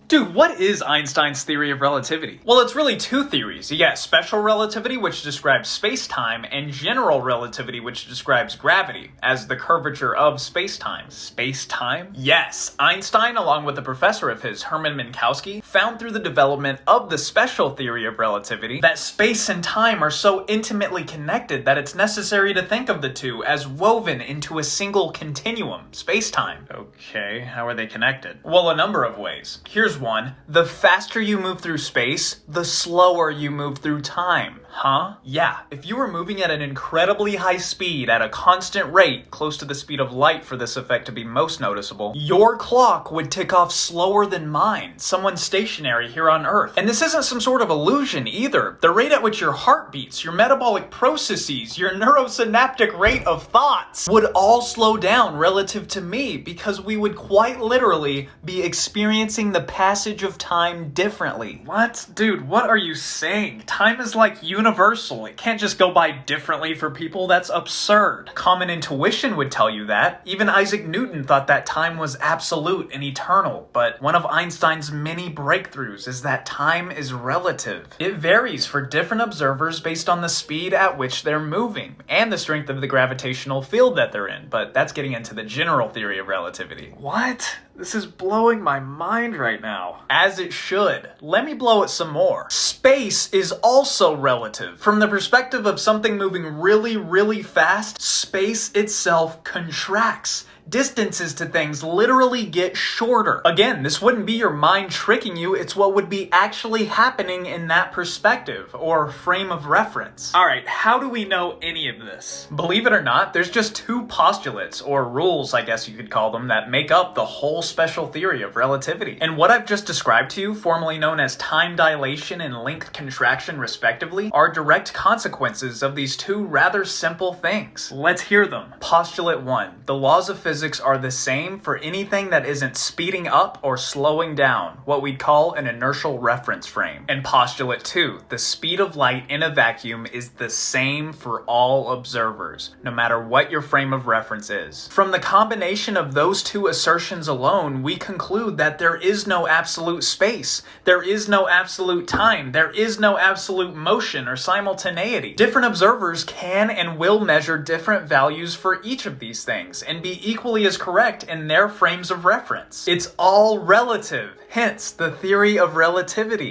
Dude, what is Einstein's theory of relativity? Well, it's really two theories. You got special relativity, which describes space-time, and general relativity, which describes gravity, as the curvature of space-time. Space-time? Yes, Einstein, along with a professor of his, Hermann Minkowski, found through the development of the special theory of relativity that space and time are so intimately connected that it's necessary to think of the two as woven into a single continuum, space-time. Okay, how are they connected? Well, a number of ways. Here's one. The faster you move through space, the slower you move through time. Huh? Yeah, if you were moving at an incredibly high speed at a constant rate, close to the speed of light for this effect to be most noticeable, your clock would tick off slower than mine, someone stationary here on Earth. And this isn't some sort of illusion either. The rate at which your heart beats, your metabolic processes, your neurosynaptic rate of thoughts would all slow down relative to me because we would quite literally be experiencing the passage of time differently. What? Dude, what are you saying? Time is like universal. It can't just go by differently for people. That's absurd. Common intuition would tell you that. Even Isaac Newton thought that time was absolute and eternal, but one of Einstein's many breakthroughs is that time is relative. It varies for different observers based on the speed at which they're moving and the strength of the gravitational field that they're in, but that's getting into the general theory of relativity. What? This is blowing my mind right now. As it should. Let me blow it some more. Space is also relative. From the perspective of something moving really, really fast, space itself contracts. Distances to things literally get shorter. Again, this wouldn't be your mind tricking you, it's what would be actually happening in that perspective, or frame of reference. Alright, how do we know any of this? Believe it or not, there's just two postulates, or rules I guess you could call them, that make up the whole special theory of relativity. And what I've just described to you, formerly known as time dilation and length contraction respectively, are direct consequences of these two rather simple things. Let's hear them. Postulate 1. The laws of physics are the same for anything that isn't speeding up or slowing down, what we'd call an inertial reference frame. And postulate 2, the speed of light in a vacuum is the same for all observers, no matter what your frame of reference is. From the combination of those two assertions alone, we conclude that there is no absolute space, there is no absolute time, there is no absolute motion or simultaneity. Different observers can and will measure different values for each of these things, and be equally as correct in their frames of reference. It's all relative, hence the theory of relativity.